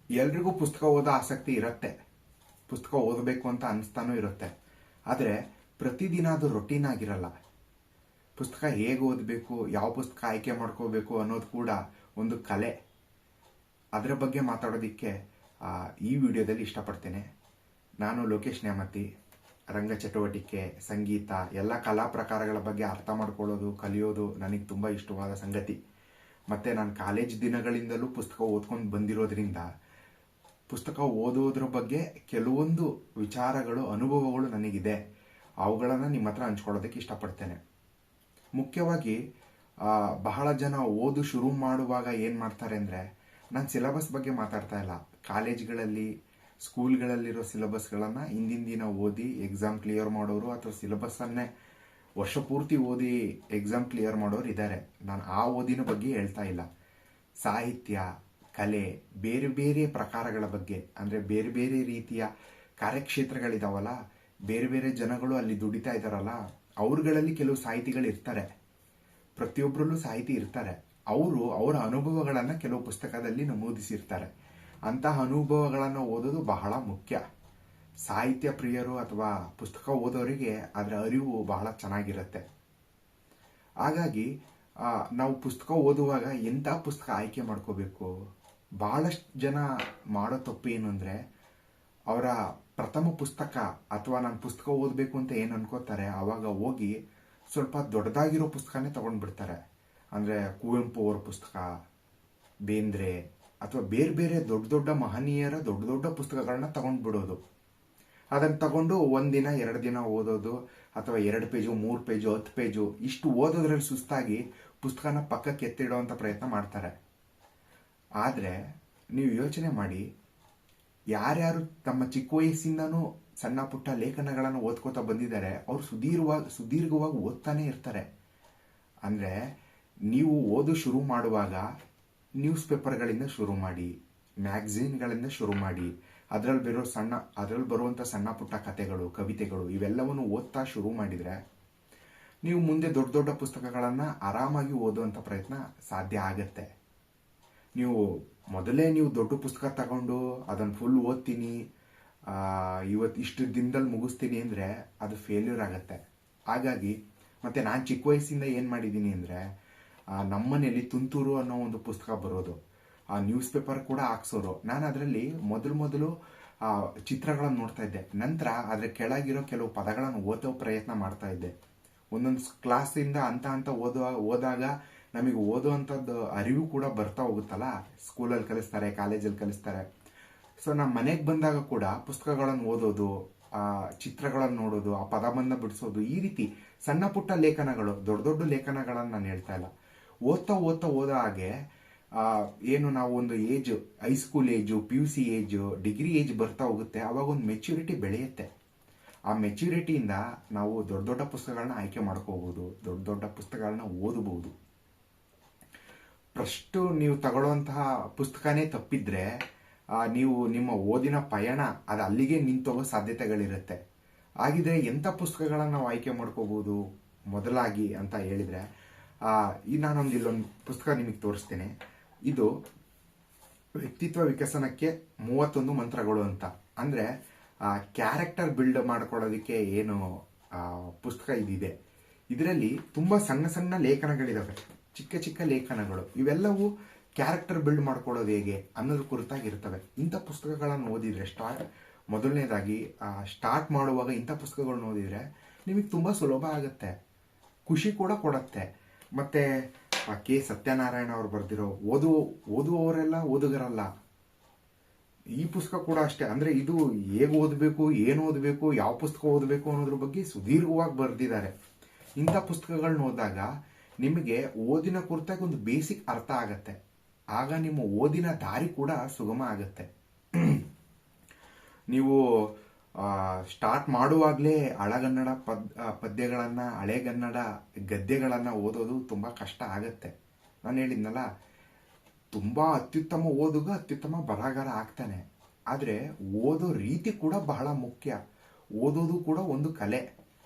ಎಲ್ರಿಗೂ ಪುಸ್ತಕ ಓದೋ ಆಸಕ್ತಿ ಇರುತ್ತೆ, ಪುಸ್ತಕ ಓದಬೇಕು ಅಂತ ಅನಿಸ್ತಾನೂ ಇರುತ್ತೆ. ಆದರೆ ಪ್ರತಿದಿನ ಅದು ರೊಟೀನ್ ಆಗಿರಲ್ಲ. ಪುಸ್ತಕ ಹೇಗೆ ಓದಬೇಕು, ಯಾವ ಪುಸ್ತಕ ಆಯ್ಕೆ ಮಾಡ್ಕೋಬೇಕು ಅನ್ನೋದು ಕೂಡ ಒಂದು ಕಲೆ. ಅದರ ಬಗ್ಗೆ ಮಾತಾಡೋದಕ್ಕೆ ಈ ವಿಡಿಯೋದಲ್ಲಿ ಇಷ್ಟಪಡ್ತೇನೆ. ನಾನು ಲೋಕೇಶ್ ನ್ಯಾಮತಿ. ರಂಗ ಚಟುವಟಿಕೆ, ಸಂಗೀತ, ಎಲ್ಲ ಕಲಾ ಪ್ರಕಾರಗಳ ಬಗ್ಗೆ ಅರ್ಥ ಮಾಡ್ಕೊಳ್ಳೋದು, ಕಲಿಯೋದು ನನಗೆ ತುಂಬ ಇಷ್ಟವಾದ ಸಂಗತಿ. ಮತ್ತು ನಾನು ಕಾಲೇಜ್ ದಿನಗಳಿಂದಲೂ ಪುಸ್ತಕ ಓದ್ಕೊಂಡು ಬಂದಿರೋದ್ರಿಂದ ಪುಸ್ತಕ ಓದೋದ್ರ ಬಗ್ಗೆ ಕೆಲವೊಂದು ವಿಚಾರಗಳು, ಅನುಭವಗಳು ನನಗಿದೆ. ಅವುಗಳನ್ನು ನಿಮ್ಮ ಹತ್ರ ಹಂಚ್ಕೊಳ್ಳೋದಕ್ಕೆ ಇಷ್ಟಪಡ್ತೇನೆ. ಮುಖ್ಯವಾಗಿ ಬಹಳ ಜನ ಓದು ಶುರು ಮಾಡುವಾಗ ಏನು ಮಾಡ್ತಾರೆ ಅಂದರೆ, ನಾನು ಸಿಲೆಬಸ್ ಬಗ್ಗೆ ಮಾತಾಡ್ತಾ ಇಲ್ಲ, ಕಾಲೇಜ್ಗಳಲ್ಲಿ ಸ್ಕೂಲ್ಗಳಲ್ಲಿರೋ ಸಿಲೆಬಸ್ಗಳನ್ನು ಹಿಂದಿನ ದಿನ ಓದಿ ಎಕ್ಸಾಮ್ ಕ್ಲಿಯರ್ ಮಾಡೋರು, ಅಥವಾ ಸಿಲೆಬಸ್ಸನ್ನೇ ವರ್ಷ ಪೂರ್ತಿ ಓದಿ ಎಕ್ಸಾಮ್ ಕ್ಲಿಯರ್ ಮಾಡೋರು ಇದ್ದಾರೆ. ನಾನು ಆ ಓದಿನ ಬಗ್ಗೆ ಹೇಳ್ತಾ ಇಲ್ಲ. ಸಾಹಿತ್ಯ, ಕಲೆ, ಬೇರೆ ಬೇರೆ ಪ್ರಕಾರಗಳ ಬಗ್ಗೆ, ಅಂದರೆ ಬೇರೆ ಬೇರೆ ರೀತಿಯ ಕಾರ್ಯಕ್ಷೇತ್ರಗಳಿದಾವಲ್ಲ, ಬೇರೆ ಬೇರೆ ಜನಗಳು ಅಲ್ಲಿ ದುಡಿತಾ ಇದ್ದಾರಲ್ಲ, ಅವ್ರುಗಳಲ್ಲಿ ಕೆಲವು ಸಾಹಿತಿಗಳು ಇರ್ತಾರೆ. ಪ್ರತಿಯೊಬ್ಬರಲ್ಲೂ ಸಾಹಿತಿ ಇರ್ತಾರೆ. ಅವರು ಅವರ ಅನುಭವಗಳನ್ನು ಕೆಲವು ಪುಸ್ತಕದಲ್ಲಿ ನಮೂದಿಸಿರ್ತಾರೆ. ಅಂತಹ ಅನುಭವಗಳನ್ನು ಓದೋದು ಬಹಳ ಮುಖ್ಯ. ಸಾಹಿತ್ಯ ಪ್ರಿಯರು ಅಥವಾ ಪುಸ್ತಕ ಓದೋರಿಗೆ ಅದರ ಅರಿವು ಬಹಳ ಚೆನ್ನಾಗಿರುತ್ತೆ. ಹಾಗಾಗಿ ನಾವು ಪುಸ್ತಕ ಓದುವಾಗ ಎಂಥ ಪುಸ್ತಕ ಆಯ್ಕೆ ಮಾಡ್ಕೋಬೇಕು? ಬಹಳಷ್ಟು ಜನ ಮಾಡೋ ತಪ್ಪು ಏನು ಅಂದರೆ, ಅವರ ಪ್ರಥಮ ಪುಸ್ತಕ ಅಥವಾ ನಾನು ಪುಸ್ತಕ ಓದಬೇಕು ಅಂತ ಏನು ಅನ್ಕೋತಾರೆ, ಆವಾಗ ಹೋಗಿ ಸ್ವಲ್ಪ ದೊಡ್ಡದಾಗಿರೋ ಪುಸ್ತಕನೇ ತಗೊಂಡ್ಬಿಡ್ತಾರೆ. ಅಂದರೆ ಕುವೆಂಪು ಅವರ ಪುಸ್ತಕ, ಬೇಂದ್ರೆ, ಅಥವಾ ಬೇರೆ ಬೇರೆ ದೊಡ್ಡ ದೊಡ್ಡ ಮಹನೀಯರ ದೊಡ್ಡ ದೊಡ್ಡ ಪುಸ್ತಕಗಳನ್ನ ತಗೊಂಡ್ಬಿಡೋದು. ಅದನ್ನು ತಗೊಂಡು ಒಂದಿನ 2 ದಿನ ಓದೋದು, ಅಥವಾ 2 ಪೇಜು 3 ಪೇಜು 10 ಪೇಜು ಇಷ್ಟು ಓದೋದ್ರಲ್ಲಿ ಸುಸ್ತಾಗಿ ಪುಸ್ತಕನ ಪಕ್ಕಕ್ಕೆ ಎತ್ತಿಡೋವಂಥ ಪ್ರಯತ್ನ ಮಾಡ್ತಾರೆ. ಆದರೆ ನೀವು ಯೋಚನೆ ಮಾಡಿ, ಯಾರ್ಯಾರು ತಮ್ಮ ಚಿಕ್ಕ ವಯಸ್ಸಿಂದನೂ ಸಣ್ಣ ಪುಟ್ಟ ಲೇಖನಗಳನ್ನು ಓದ್ಕೋತಾ ಬಂದಿದ್ದಾರೆ, ಅವರು ಸುದೀರ್ಘವಾಗಿ ಓದ್ತಾನೆ ಇರ್ತಾರೆ. ಅಂದರೆ ನೀವು ಓದು ಶುರು ಮಾಡುವಾಗ ನ್ಯೂಸ್ ಪೇಪರ್ಗಳಿಂದ ಶುರು ಮಾಡಿ, ಮ್ಯಾಗಝೀನ್ಗಳಿಂದ ಶುರು ಮಾಡಿ, ಅದರಲ್ಲಿ ಬರುವಂಥ ಸಣ್ಣ ಪುಟ್ಟ ಕಥೆಗಳು, ಕವಿತೆಗಳು ಇವೆಲ್ಲವನ್ನು ಓದ್ತಾ ಶುರು ಮಾಡಿದರೆ ನೀವು ಮುಂದೆ ದೊಡ್ಡ ದೊಡ್ಡ ಪುಸ್ತಕಗಳನ್ನು ಆರಾಮಾಗಿ ಓದುವಂಥ ಪ್ರಯತ್ನ ಸಾಧ್ಯ ಆಗತ್ತೆ. ನೀವು ಮೊದಲೇ ದೊಡ್ಡ ಪುಸ್ತಕ ತಗೊಂಡು ಅದನ್ನು ಫುಲ್ ಓದ್ತೀನಿ, ಇವತ್ತು ಇಷ್ಟು ದಿನದಲ್ಲಿ ಮುಗಿಸ್ತೀನಿ ಅಂದರೆ ಅದು ಫೇಲ್ಯೂರ್ ಆಗತ್ತೆ. ಹಾಗಾಗಿ ಮತ್ತು ನಾನು ಚಿಕ್ಕ ವಯಸ್ಸಿಂದ ಏನು ಮಾಡಿದ್ದೀನಿ ಅಂದರೆ, ನಮ್ಮನೇಲಿ ತುಂತುರು ಅನ್ನೋ ಒಂದು ಪುಸ್ತಕ ಬರೋದು, ಆ ನ್ಯೂಸ್ ಪೇಪರ್ ಕೂಡ ಹಾಕ್ಸೋರು. ನಾನು ಅದರಲ್ಲಿ ಮೊದಲು ಚಿತ್ರಗಳನ್ನು ನೋಡ್ತಾ ಇದ್ದೆ. ನಂತರ ಅದರ ಕೆಳಗಿರೋ ಕೆಲವು ಪದಗಳನ್ನು ಓದೋ ಪ್ರಯತ್ನ ಮಾಡ್ತಾ ಇದ್ದೆ. ಒಂದೊಂದು ಕ್ಲಾಸಿಂದ ಅಂತ ಓದಾಗ ನಮಗೆ ಓದುವಂಥದ್ದು ಅರಿವು ಕೂಡ ಬರ್ತಾ ಹೋಗುತ್ತಲ್ಲ. ಸ್ಕೂಲಲ್ಲಿ ಕಲಿಸ್ತಾರೆ, ಕಾಲೇಜಲ್ಲಿ ಕಲಿಸ್ತಾರೆ. ಸೊ ನಮ್ಮ ಮನೆಗೆ ಬಂದಾಗ ಕೂಡ ಪುಸ್ತಕಗಳನ್ನು ಓದೋದು, ಚಿತ್ರಗಳನ್ನು ನೋಡೋದು, ಆ ಪದಬಂಧ ಬಿಡಿಸೋದು, ಈ ರೀತಿ ಸಣ್ಣ ಪುಟ್ಟ ಲೇಖನಗಳು, ದೊಡ್ಡ ದೊಡ್ಡ ಲೇಖನಗಳನ್ನು ನಾನು ಹೇಳ್ತಾ ಇಲ್ಲ. ಓದೋ ಹಾಗೆ ಏನು ನಾವು ಒಂದು age, high school age, PUC age, degree age ಬರ್ತಾ ಹೋಗುತ್ತೆ. ಆವಾಗ ಒಂದು ಮೆಚ್ಯೂರಿಟಿ ಬೆಳೆಯುತ್ತೆ. ಆ ಮೆಚ್ಯೂರಿಟಿಯಿಂದ ನಾವು ದೊಡ್ಡ ದೊಡ್ಡ ಪುಸ್ತಕಗಳನ್ನ ಆಯ್ಕೆ ಮಾಡ್ಕೋಬಹುದು, ದೊಡ್ಡ ದೊಡ್ಡ ಪುಸ್ತಕಗಳನ್ನ ಓದಬಹುದು. ಫಸ್ಟು ನೀವು ತಗೊಳ್ಳುವಂತಹ ಪುಸ್ತಕನೇ ತಪ್ಪಿದ್ರೆ ನೀವು ನಿಮ್ಮ ಓದಿನ ಪಯಣ ಅದು ಅಲ್ಲಿಗೆ ನಿಂತೋಗೋ ಸಾಧ್ಯತೆಗಳಿರುತ್ತೆ. ಹಾಗಿದ್ರೆ ಎಂಥ ಪುಸ್ತಕಗಳನ್ನು ನಾವು ಆಯ್ಕೆ ಮಾಡ್ಕೋಬಹುದು ಮೊದಲಾಗಿ ಅಂತ ಹೇಳಿದರೆ, ಇಲ್ಲೊಂದು ಪುಸ್ತಕ ನಿಮಗೆ ತೋರಿಸ್ತೇನೆ. ಇದು ವ್ಯಕ್ತಿತ್ವ ವಿಕಸನಕ್ಕೆ 31 ಮಂತ್ರಗಳು ಅಂತ. ಅಂದರೆ ಕ್ಯಾರೆಕ್ಟರ್ ಬಿಲ್ಡ್ ಮಾಡ್ಕೊಳ್ಳೋದಕ್ಕೆ ಏನು ಪುಸ್ತಕ ಇದಿದೆ. ಇದರಲ್ಲಿ ತುಂಬ ಸಣ್ಣ ಸಣ್ಣ ಲೇಖನಗಳಿದಾವೆ, ಚಿಕ್ಕ ಚಿಕ್ಕ ಲೇಖನಗಳು. ಇವೆಲ್ಲವೂ ಕ್ಯಾರೆಕ್ಟರ್ ಬಿಲ್ಡ್ ಮಾಡ್ಕೊಳ್ಳೋದು ಹೇಗೆ ಅನ್ನೋದ್ರ ಕುರಿತಾಗಿರ್ತವೆ. ಇಂಥ ಪುಸ್ತಕಗಳನ್ನು ಓದಿದರೆ ಮೊದಲನೇದಾಗಿ ಸ್ಟಾರ್ಟ್ ಮಾಡುವಾಗ ಇಂಥ ಪುಸ್ತಕಗಳನ್ನ ಓದಿದರೆ ನಿಮಗೆ ತುಂಬ ಸುಲಭ ಆಗುತ್ತೆ, ಖುಷಿ ಕೂಡ ಕೊಡುತ್ತೆ. ಮತ್ತು ಕೆ ಸತ್ಯನಾರಾಯಣ ಅವರು ಬರೆದಿರೋ ಓದುವವರೆಲ್ಲ ಓದುಗರಲ್ಲ, ಈ ಪುಸ್ತಕ ಕೂಡ ಅಷ್ಟೇ. ಅಂದರೆ ಇದು ಹೇಗೆ ಓದಬೇಕು, ಏನು ಓದಬೇಕು, ಯಾವ ಪುಸ್ತಕ ಓದಬೇಕು ಅನ್ನೋದ್ರ ಬಗ್ಗೆ ಸುದೀರ್ಘವಾಗಿ ಬರೆದಿದ್ದಾರೆ. ಇಂಥ ಪುಸ್ತಕಗಳನ್ನ ಓದಿದಾಗ ನಿಮಗೆ ಓದಿನ ಕುರಿತಾಗಿ ಒಂದು ಬೇಸಿಕ್ ಅರ್ಥ ಆಗತ್ತೆ. ಆಗ ನಿಮ್ಮ ಓದಿನ ದಾರಿ ಕೂಡ ಸುಗಮ ಆಗತ್ತೆ. ನೀವು ಸ್ಟಾರ್ಟ್ ಮಾಡುವಾಗಲೇ ಹಳಗನ್ನಡ ಪದ್ಯಗಳನ್ನು, ಹಳೆಗನ್ನಡ ಗದ್ಯಗಳನ್ನು ಓದೋದು ತುಂಬ ಕಷ್ಟ ಆಗತ್ತೆ. ನಾನು ಹೇಳಿದ್ನಲ್ಲ, ತುಂಬ ಅತ್ಯುತ್ತಮ ಓದುಗ ಅತ್ಯುತ್ತಮ ಬರಹಗಾರ ಆಗ್ತಾನೆ. ಆದರೆ ಓದೋ ರೀತಿ ಕೂಡ ಬಹಳ ಮುಖ್ಯ. ಓದೋದು ಕೂಡ ಒಂದು ಕಲೆ.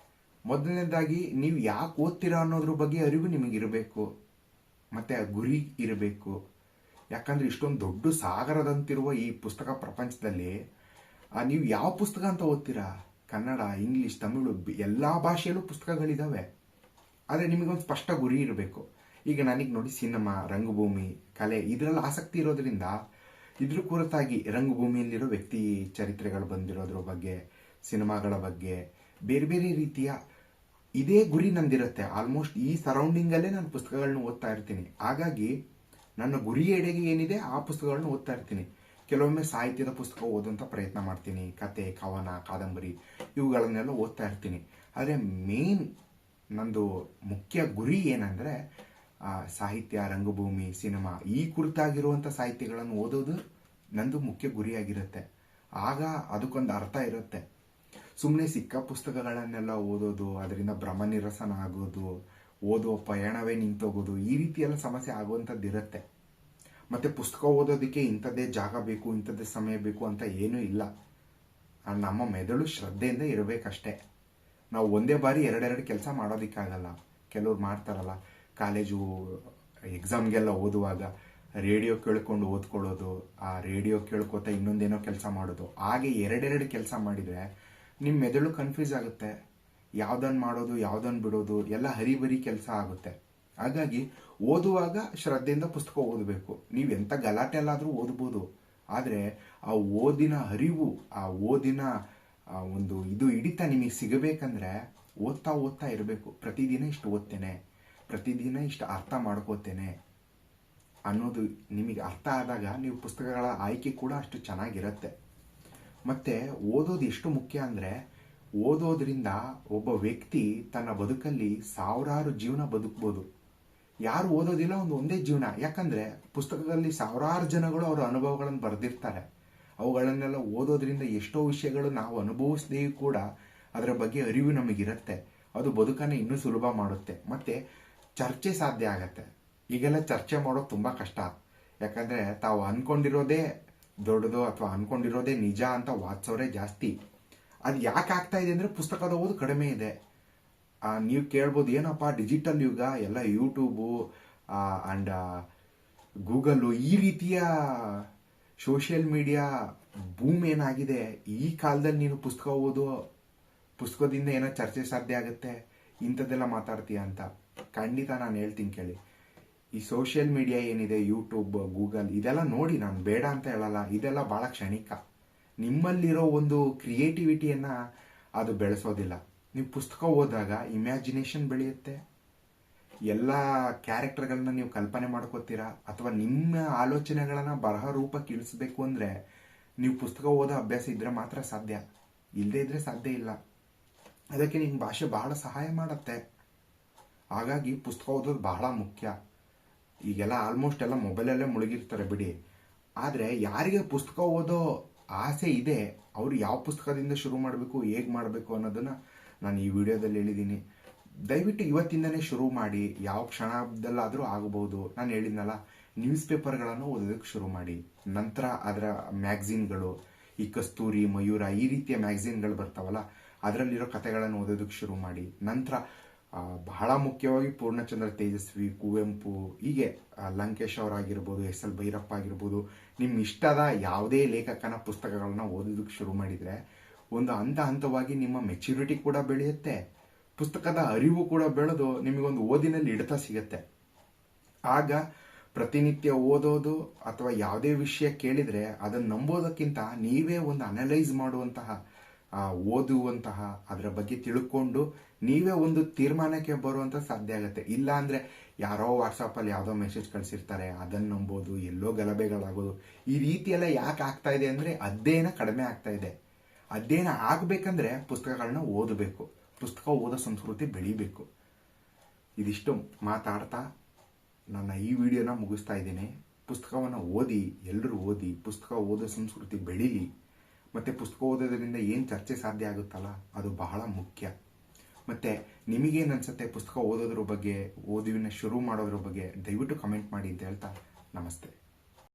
ಮೊದಲನೇದಾಗಿ ನೀವು ಯಾಕೆ ಓದ್ತೀರಾ ಅನ್ನೋದ್ರ ಬಗ್ಗೆ ಅರಿವು ನಿಮಗಿರಬೇಕು, ಮತ್ತು ಗುರಿ ಇರಬೇಕು. ಯಾಕಂದ್ರೆ ಇಷ್ಟೊಂದು ದೊಡ್ಡ ಸಾಗರದಂತಿರುವ ಈ ಪುಸ್ತಕ ಪ್ರಪಂಚದಲ್ಲಿ ನೀವು ಯಾವ ಪುಸ್ತಕ ಅಂತ ಓದ್ತೀರಾ? ಕನ್ನಡ, ಇಂಗ್ಲಿಷ್, ತಮಿಳು ಎಲ್ಲ ಭಾಷೆಯಲ್ಲೂ ಪುಸ್ತಕಗಳಿದ್ದಾವೆ. ಆದರೆ ನಿಮಗೊಂದು ಸ್ಪಷ್ಟ ಗುರಿ ಇರಬೇಕು. ಈಗ ನನಗೆ ನೋಡಿ ಸಿನಿಮಾ, ರಂಗಭೂಮಿ, ಕಲೆ ಇದರಲ್ಲಿ ಆಸಕ್ತಿ ಇರೋದ್ರಿಂದ ಇದ್ರ ಕುರಿತಾಗಿ ರಂಗಭೂಮಿಯಲ್ಲಿರೋ ವ್ಯಕ್ತಿ ಚರಿತ್ರೆಗಳು ಬಂದಿರೋದ್ರ ಬಗ್ಗೆ, ಸಿನಿಮಾಗಳ ಬಗ್ಗೆ, ಬೇರೆ ಬೇರೆ ರೀತಿಯ ಇದೇ ಗುರಿ ನಂದಿರುತ್ತೆ. ಆಲ್ಮೋಸ್ಟ್ ಈ ಸರೌಂಡಿಂಗಲ್ಲೇ ನಾನು ಪುಸ್ತಕಗಳನ್ನ ಓದ್ತಾ ಇರ್ತೀನಿ. ಹಾಗಾಗಿ ನನ್ನ ಗುರಿ ಎಡೆಗೆ ಏನಿದೆ ಆ ಪುಸ್ತಕಗಳನ್ನ ಓದ್ತಾ ಇರ್ತೀನಿ. ಕೆಲವೊಮ್ಮೆ ಸಾಹಿತ್ಯದ ಪುಸ್ತಕ ಓದುವಂಥ ಪ್ರಯತ್ನ ಮಾಡ್ತೀನಿ. ಕತೆ, ಕವನ, ಕಾದಂಬರಿ ಇವುಗಳನ್ನೆಲ್ಲ ಓದ್ತಾ ಇರ್ತೀನಿ. ಆದರೆ ಮೇನ್ ನಂದು ಮುಖ್ಯ ಗುರಿ ಏನಂದರೆ ಸಾಹಿತ್ಯ, ರಂಗಭೂಮಿ, ಸಿನಿಮಾ ಈ ಕುರಿತಾಗಿರುವಂಥ ಸಾಹಿತ್ಯಗಳನ್ನು ಓದೋದು ನಂದು ಮುಖ್ಯ ಗುರಿಯಾಗಿರುತ್ತೆ. ಆಗ ಅದಕ್ಕೊಂದು ಅರ್ಥ ಇರುತ್ತೆ. ಸುಮ್ಮನೆ ಸಿಕ್ಕ ಪುಸ್ತಕಗಳನ್ನೆಲ್ಲ ಓದೋದು, ಅದರಿಂದ ಭ್ರಮ ನಿರಸನ ಆಗೋದು, ಓದೋ ಪಯಣವೇ ನಿಂತೋಗೋದು, ಈ ರೀತಿಯೆಲ್ಲ ಸಮಸ್ಯೆ ಆಗುವಂಥದ್ದು ಇರುತ್ತೆ. ಮತ್ತು ಪುಸ್ತಕ ಓದೋದಕ್ಕೆ ಇಂಥದ್ದೇ ಜಾಗ ಬೇಕು, ಇಂಥದ್ದೇ ಸಮಯ ಬೇಕು ಅಂತ ಏನೂ ಇಲ್ಲ. ನಮ್ಮ ಮೆದುಳು ಶ್ರದ್ಧೆಯಿಂದ ಇರಬೇಕಷ್ಟೇ. ನಾವು ಒಂದೇ ಬಾರಿ ಎರಡೆರಡು ಕೆಲಸ ಮಾಡೋದಕ್ಕಾಗಲ್ಲ. ಕೆಲವ್ರು ಮಾಡ್ತಾರಲ್ಲ, ಕಾಲೇಜು ಎಕ್ಸಾಮ್ಗೆಲ್ಲ ಓದುವಾಗ ರೇಡಿಯೋ ಕೇಳ್ಕೊಂಡು ಓದ್ಕೊಳ್ಳೋದು, ಆ ರೇಡಿಯೋ ಕೇಳ್ಕೊತಾ ಇನ್ನೊಂದೇನೋ ಕೆಲಸ ಮಾಡೋದು. ಹಾಗೆ ಎರಡೆರಡು ಕೆಲಸ ಮಾಡಿದರೆ ನಿಮ್ಮ ಮೆದುಳು ಕನ್ಫ್ಯೂಸ್ ಆಗುತ್ತೆ. ಯಾವುದನ್ನು ಮಾಡೋದು, ಯಾವುದನ್ನು ಬಿಡೋದು ಎಲ್ಲ ಹರಿಬರಿ ಕೆಲಸ ಆಗುತ್ತೆ. ಹಾಗಾಗಿ ಓದುವಾಗ ಶ್ರದ್ಧೆಯಿಂದ ಪುಸ್ತಕ ಓದಬೇಕು. ನೀವು ಎಂಥ ಗಲಾಟೆ ಎಲ್ಲಾದರೂ ಓದ್ಬೋದು, ಆದರೆ ಆ ಓದಿನ ಅರಿವು, ಆ ಓದಿನ ಒಂದು ಇದು ಹಿಡಿತ ನಿಮಗೆ ಸಿಗಬೇಕಂದ್ರೆ ಓದ್ತಾ ಓದ್ತಾ ಇರಬೇಕು. ಪ್ರತಿದಿನ ಇಷ್ಟು ಓದ್ತೇನೆ, ಪ್ರತಿದಿನ ಇಷ್ಟು ಅರ್ಥ ಮಾಡ್ಕೋತೇನೆ ಅನ್ನೋದು ನಿಮಗೆ ಅರ್ಥ ಆದಾಗ ನೀವು ಪುಸ್ತಕಗಳ ಆಯ್ಕೆ ಕೂಡ ಅಷ್ಟು ಚೆನ್ನಾಗಿರುತ್ತೆ. ಮತ್ತು ಓದೋದು ಎಷ್ಟು ಮುಖ್ಯ ಅಂದರೆ, ಓದೋದ್ರಿಂದ ಒಬ್ಬ ವ್ಯಕ್ತಿ ತನ್ನ ಬದುಕಲ್ಲಿ ಸಾವಿರಾರು ಜೀವನ ಬದುಕ್ಬೋದು. ಯಾರು ಓದೋದಿಲ್ಲ ಒಂದೇ ಜೀವನ. ಯಾಕಂದರೆ ಪುಸ್ತಕದಲ್ಲಿ ಸಾವಿರಾರು ಜನಗಳು ಅವರ ಅನುಭವಗಳನ್ನು ಬರೆದಿರ್ತಾರೆ. ಅವುಗಳನ್ನೆಲ್ಲ ಓದೋದ್ರಿಂದ ಎಷ್ಟೋ ವಿಷಯಗಳು ನಾವು ಅನುಭವಿಸದೇ ಕೂಡ ಅದರ ಬಗ್ಗೆ ಅರಿವು ನಮಗಿರುತ್ತೆ. ಅದು ಬದುಕನ್ನು ಇನ್ನೂ ಸುಲಭ ಮಾಡುತ್ತೆ. ಮತ್ತು ಚರ್ಚೆ ಸಾಧ್ಯ ಆಗತ್ತೆ. ಈಗೆಲ್ಲ ಚರ್ಚೆ ಮಾಡೋದು ತುಂಬ ಕಷ್ಟ. ಯಾಕಂದರೆ ತಾವು ಅಂದ್ಕೊಂಡಿರೋದೇ ದೊಡ್ಡದು ಅಥವಾ ಅಂದ್ಕೊಂಡಿರೋದೇ ನಿಜ ಅಂತ ವಾದಿಸೋರೇ ಜಾಸ್ತಿ. ಅದು ಯಾಕೆ ಆಗ್ತಾ ಇದೆ ಅಂದರೆ ಪುಸ್ತಕದ ಓದು ಕಡಿಮೆ ಇದೆ. ನೀವು ಕೇಳ್ಬೋದು, ಏನಪ್ಪ ಡಿಜಿಟಲ್ ಯುಗ, ಎಲ್ಲ ಯೂಟ್ಯೂಬು ಆ್ಯಂಡ್ ಗೂಗಲ್ಲು ಈ ರೀತಿಯ ಸೋಷಿಯಲ್ ಮೀಡಿಯಾ ಬೂಮ್ ಏನಾಗಿದೆ, ಈ ಕಾಲದಲ್ಲಿ ನೀನು ಪುಸ್ತಕ ಓದೋ, ಪುಸ್ತಕದಿಂದ ಏನೋ ಚರ್ಚೆ ಸಾಧ್ಯ ಆಗುತ್ತೆ, ಇಂಥದ್ದೆಲ್ಲ ಮಾತಾಡ್ತೀಯ ಅಂತ. ಖಂಡಿತ ನಾನು ಹೇಳ್ತೀನಿ ಕೇಳಿ. ಈ ಸೋಷಿಯಲ್ ಮೀಡಿಯಾ ಏನಿದೆ, ಯೂಟ್ಯೂಬ್, ಗೂಗಲ್ ಇದೆಲ್ಲ ನೋಡಿ, ನಾನು ಬೇಡ ಅಂತ ಹೇಳಲ್ಲ. ಇದೆಲ್ಲ ಭಾಳ ಕ್ಷಣಿಕ. ನಿಮ್ಮಲ್ಲಿರೋ ಒಂದು ಕ್ರಿಯೇಟಿವಿಟಿಯನ್ನು ಅದು ಬೆಳೆಸೋದಿಲ್ಲ. ನೀವು ಪುಸ್ತಕ ಓದಿದಾಗ ಇಮ್ಯಾಜಿನೇಷನ್ ಬೆಳೆಯುತ್ತೆ. ಎಲ್ಲ ಕ್ಯಾರೆಕ್ಟರ್ಗಳನ್ನ ನೀವು ಕಲ್ಪನೆ ಮಾಡ್ಕೋತೀರಾ. ಅಥವಾ ನಿಮ್ಮ ಆಲೋಚನೆಗಳನ್ನು ಬರಹ ರೂಪಕ್ಕೆ ಇಳಿಸ್ಬೇಕು ಅಂದರೆ ನೀವು ಪುಸ್ತಕ ಓದೋ ಅಭ್ಯಾಸ ಇದ್ದರೆ ಮಾತ್ರ ಸಾಧ್ಯ. ಇಲ್ಲದೇ ಇದ್ದರೆ ಸಾಧ್ಯ ಇಲ್ಲ. ಅದಕ್ಕೆ ನಿಮ್ಮ ಭಾಷೆ ಬಹಳ ಸಹಾಯ ಮಾಡುತ್ತೆ. ಹಾಗಾಗಿ ಪುಸ್ತಕ ಓದೋದು ಬಹಳ ಮುಖ್ಯ. ಈಗೆಲ್ಲ ಆಲ್ಮೋಸ್ಟ್ ಎಲ್ಲ ಮೊಬೈಲಲ್ಲೇ ಮುಳುಗಿರ್ತಾರೆ ಬಿಡಿ. ಆದರೆ ಯಾರಿಗೆ ಪುಸ್ತಕ ಓದೋ ಆಸೆ ಇದೆ ಅವರು ಯಾವ ಪುಸ್ತಕದಿಂದ ಶುರು ಮಾಡಬೇಕು, ಹೇಗೆ ಮಾಡಬೇಕು ಅನ್ನೋದನ್ನು ನಾನು ಈ ವಿಡಿಯೋದಲ್ಲಿ ಹೇಳಿದ್ದೀನಿ. ದಯವಿಟ್ಟು ಇವತ್ತಿಂದನೇ ಶುರು ಮಾಡಿ. ಯಾವ ಕ್ಷಣದಲ್ಲಾದರೂ ಆಗಬಹುದು. ನಾನು ಹೇಳಿದ್ನಲ್ಲ, ನ್ಯೂಸ್ ಪೇಪರ್ಗಳನ್ನು ಓದೋದಕ್ಕೆ ಶುರು ಮಾಡಿ. ನಂತರ ಅದರ ಮ್ಯಾಗ್ಝಿನ್ಗಳು, ಈ ಕಸ್ತೂರಿ, ಮಯೂರ ಈ ರೀತಿಯ ಮ್ಯಾಗ್ಝಿನ್ಗಳು ಬರ್ತಾವಲ್ಲ, ಅದರಲ್ಲಿರೋ ಕಥೆಗಳನ್ನು ಓದೋದಕ್ಕೆ ಶುರು ಮಾಡಿ. ನಂತರ ಬಹಳ ಮುಖ್ಯವಾಗಿ ಪೂರ್ಣಚಂದ್ರ ತೇಜಸ್ವಿ, ಕುವೆಂಪು, ಹೀಗೆ ಲಂಕೇಶ್ ಅವರಾಗಿರ್ಬೋದು, ಎಸ್ ಎಲ್ ಭೈರಪ್ಪ ಆಗಿರ್ಬೋದು, ನಿಮ್ಮ ಇಷ್ಟದ ಯಾವುದೇ ಲೇಖಕನ ಪುಸ್ತಕಗಳನ್ನ ಓದೋದಕ್ಕೆ ಶುರು ಮಾಡಿದರೆ ಒಂದು ಹಂತವಾಗಿ ನಿಮ್ಮ ಮೆಚ್ಯೂರಿಟಿ ಕೂಡ ಬೆಳೆಯುತ್ತೆ. ಪುಸ್ತಕದ ಅರಿವು ಕೂಡ ಬೆಳೆದು ನಿಮಗೊಂದು ಓದಿನಲ್ಲಿ ಹಿಡಿತ ಸಿಗುತ್ತೆ. ಆಗ ಪ್ರತಿನಿತ್ಯ ಓದೋದು ಅಥವಾ ಯಾವುದೇ ವಿಷಯ ಕೇಳಿದರೆ ಅದನ್ನು ನಂಬೋದಕ್ಕಿಂತ ನೀವೇ ಒಂದು ಅನಲೈಸ್ ಮಾಡುವಂತಹ, ಓದುವಂತಹ, ಅದರ ಬಗ್ಗೆ ತಿಳ್ಕೊಂಡು ನೀವೇ ಒಂದು ತೀರ್ಮಾನಕ್ಕೆ ಬರುವಂಥ ಸಾಧ್ಯ ಆಗುತ್ತೆ. ಇಲ್ಲ ಅಂದರೆ ಯಾರೋ ವಾಟ್ಸಪ್ಪಲ್ಲಿ ಯಾವುದೋ ಮೆಸೇಜ್ ಕಳಿಸಿರ್ತಾರೆ, ಅದನ್ನು ನಂಬೋದು, ಎಲ್ಲೋ ಗಲಭೆಗಳಾಗೋದು, ಈ ರೀತಿಯೆಲ್ಲ ಯಾಕೆ ಆಗ್ತಾ ಇದೆ ಅಂದರೆ ಅಧ್ಯಯನ ಕಡಿಮೆ ಆಗ್ತಾ ಇದೆ. ಅಧ್ಯಯನ ಆಗಬೇಕಂದ್ರೆ ಪುಸ್ತಕಗಳನ್ನ ಓದಬೇಕು. ಪುಸ್ತಕ ಓದೋ ಸಂಸ್ಕೃತಿ ಬೆಳಿಬೇಕು. ಇದಿಷ್ಟು ಮಾತಾಡ್ತಾ ನನ್ನ ಈ ವಿಡಿಯೋನ ಮುಗಿಸ್ತಾ ಇದ್ದೀನಿ. ಪುಸ್ತಕವನ್ನು ಓದಿ, ಎಲ್ಲರೂ ಓದಿ, ಪುಸ್ತಕ ಓದೋ ಸಂಸ್ಕೃತಿ ಬೆಳೀಲಿ. ಮತ್ತು ಪುಸ್ತಕ ಓದೋದ್ರಿಂದ ಏನು ಚರ್ಚೆ ಸಾಧ್ಯ ಆಗುತ್ತಲ್ಲ ಅದು ಬಹಳ ಮುಖ್ಯ. ಮತ್ತು ನಿಮಗೇನು ಅನಿಸುತ್ತೆ ಪುಸ್ತಕ ಓದೋದ್ರ ಬಗ್ಗೆ, ಓದುವಿನ ಶುರು ಮಾಡೋದ್ರ ಬಗ್ಗೆ ದಯವಿಟ್ಟು ಕಮೆಂಟ್ ಮಾಡಿ ಅಂತ ಹೇಳ್ತಾ ನಮಸ್ತೆ.